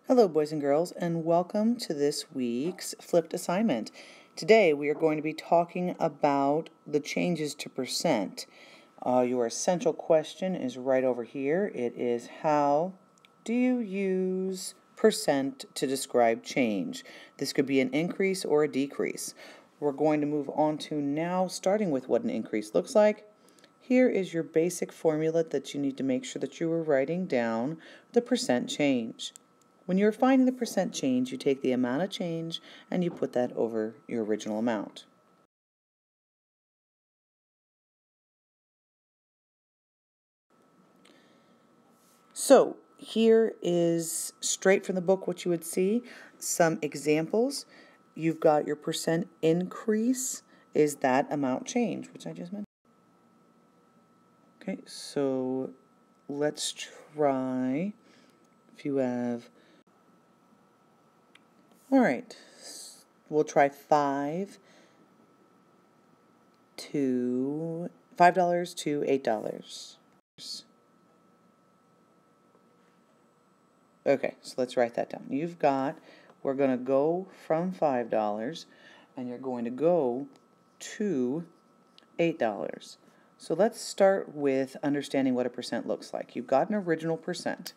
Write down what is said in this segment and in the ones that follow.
Hello, boys and girls, and welcome to this week's flipped assignment. Today we are going to be talking about the changes to percent. Your essential question is right over here. It is, how do you use percent to describe change? This could be an increase or a decrease. We're going to move on to now, starting with what an increase looks like. Here is your basic formula that you need to make sure that you are writing down the percent change. When you're finding the percent change, you take the amount of change and you put that over your original amount. So here is straight from the book what you would see. Some examples. You've got your percent increase is that amount change, which I just mentioned. Okay, so let's try if you have. All right, we'll try $5 to $8. Okay, so let's write that down. We're going to go from $5 and you're going to go to $8. So let's start with understanding what a percent looks like. You've got an original percent.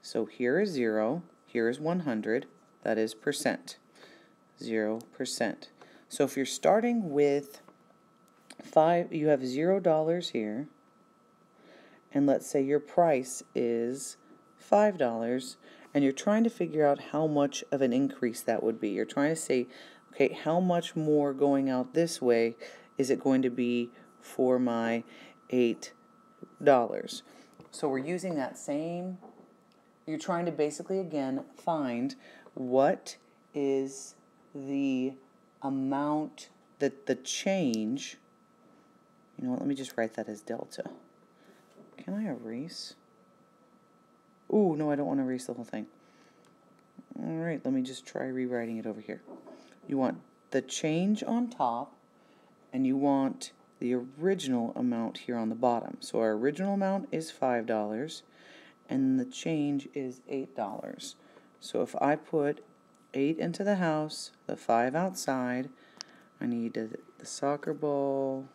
So here is 0, here is 100, that is percent. 0%. So if you're starting with you have $0 here, and let's say your price is $5, and you're trying to figure out how much of an increase that would be. You're trying to say, okay, how much more going out this way is it going to be for my $8? So we're using that same, you're trying to basically, again, find what is the amount that the change, you know what, let me just write that as delta. Can I erase? Ooh, no, I don't want to erase the whole thing. All right, let me just try rewriting it over here. You want the change on top, and you want the original amount here on the bottom. So our original amount is $5, and the change is $8. So if I put 8 into the house, the 5 outside, I need the soccer ball,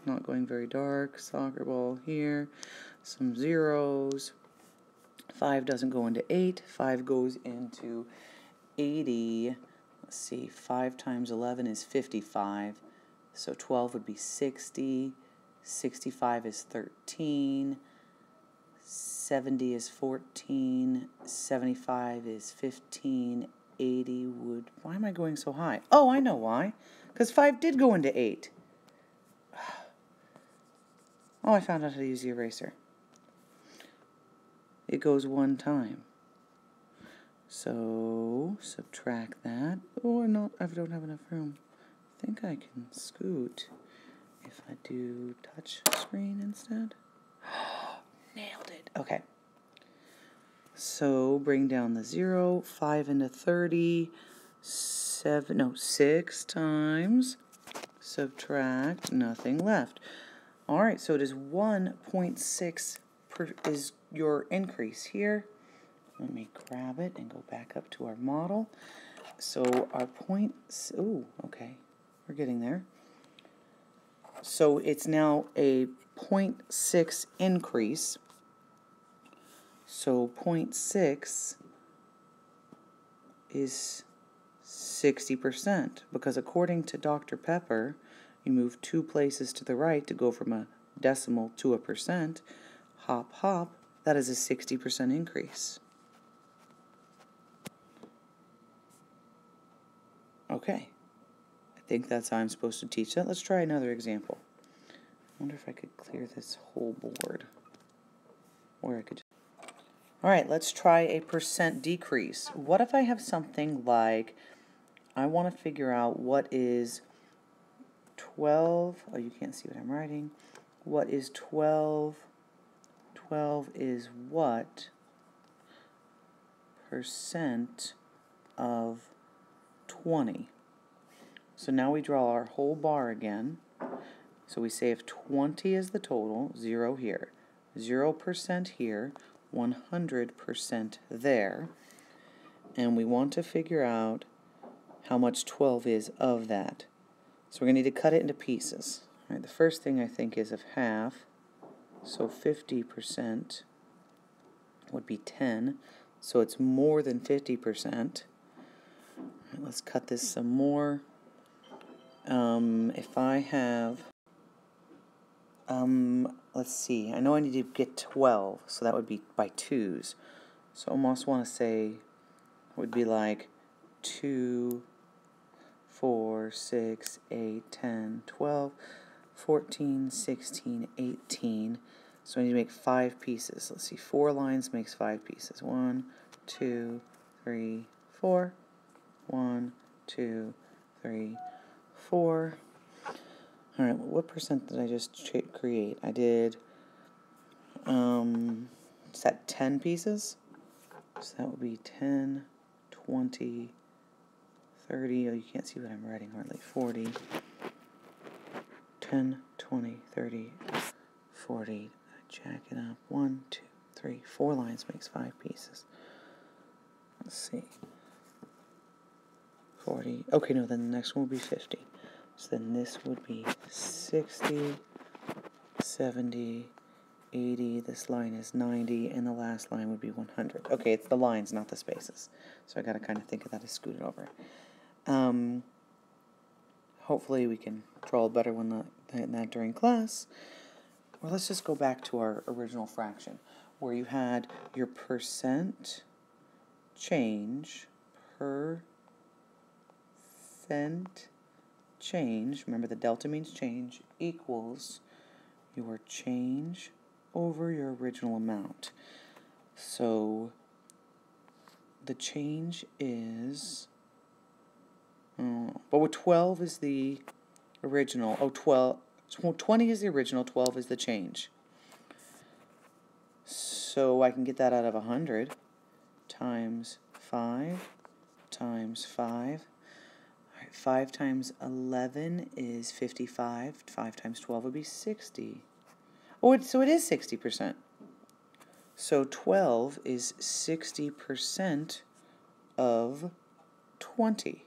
not going very dark, soccer ball here, some zeros. 5 doesn't go into 8, 5 goes into 80. Let's see, 5 times 11 is 55, so 12 would be 60, 65 is 13, 70 is 14, 75 is 15, 80 would, why am I going so high? Oh, I know why, because 5 did go into 8. Oh, I found out how to use the eraser. It goes one time. So, subtract that. Oh, I don't have enough room. I think I can scoot if I do touch screen instead. Nailed it. Okay. So, bring down the 0. 5 into 30. 6 times. Subtract. Nothing left. All right, so it is 1.6 is your increase here. Let me grab it and go back up to our model. So our okay, we're getting there. So it's now a 0.6 increase. So 0.6 is 60%, because according to Dr. Pepper, you move 2 places to the right to go from a decimal to a percent. Hop, hop, that is a 60% increase. Okay, I think that's how I'm supposed to teach that. Let's try another example. I wonder if I could clear this whole board. Or I could just... All right, let's try a percent decrease. What if I have something like, I want to figure out what is 12, oh, you can't see what I'm writing. What is 12? 12 is what percent of 20? So now we draw our whole bar again. So we say if 20 is the total, 0 here, 0% here, 100% there. and we want to figure out how much 12 is of that. So we're going to need to cut it into pieces. All right, the first thing I think is of half, so 50% would be 10, so it's more than 50%. All right, let's cut this some more. If I have, let's see, I know I need to get 12, so that would be by 2's. So I almost want to say it would be like 2, 4, 6, 8, 10, 12, 14, 16, 18. So I need to make 5 pieces. Let's see, 4 lines makes 5 pieces. 1, 2, 3, 4. 1, 2, 3, 4. All right, what percent did I just create? I did, is that 10 pieces? So that would be 10, 20, 30, oh, you can't see what I'm writing hardly, 40, 10, 20, 30, 40, jack it up, 1, 2, 3, 4 lines makes 5 pieces. Let's see, 40, okay, no, then the next one would be 50. So then this would be 60, 70, 80, this line is 90, and the last line would be 100. Okay, it's the lines, not the spaces. So I got to kind of think of that as scooted over. Hopefully we can draw better than that during class. Or let's just go back to our original fraction, where you had your percent change, percent change, remember the delta means change, equals your change over your original amount. So the change is, but 12 is the original. 20 is the original, 12 is the change. So I can get that out of 100 times 5 times 5. 5 times 11 is 55. 5 times 12 would be 60. Oh, so it is 60%. So 12 is 60% of 20.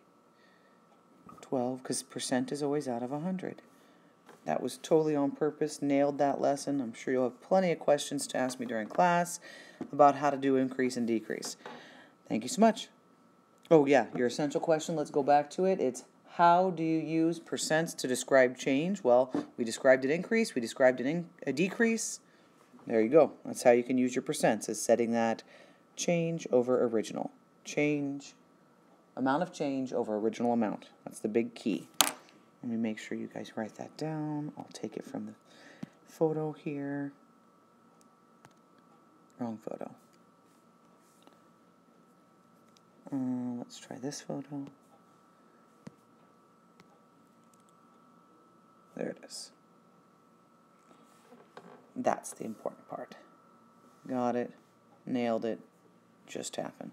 12, because percent is always out of 100. That was totally on purpose, nailed that lesson. I'm sure you'll have plenty of questions to ask me during class about how to do increase and decrease. Thank you so much. Oh yeah, your essential question, let's go back to it. It's how do you use percents to describe change? Well, we described an increase, we described a decrease. There you go. That's how you can use your percents, is setting that change over original. Change, amount of change over original amount. That's the big key. Let me make sure you guys write that down. I'll take it from the photo here. Wrong photo. Let's try this photo. There it is. That's the important part. Got it. Nailed it. Just happened.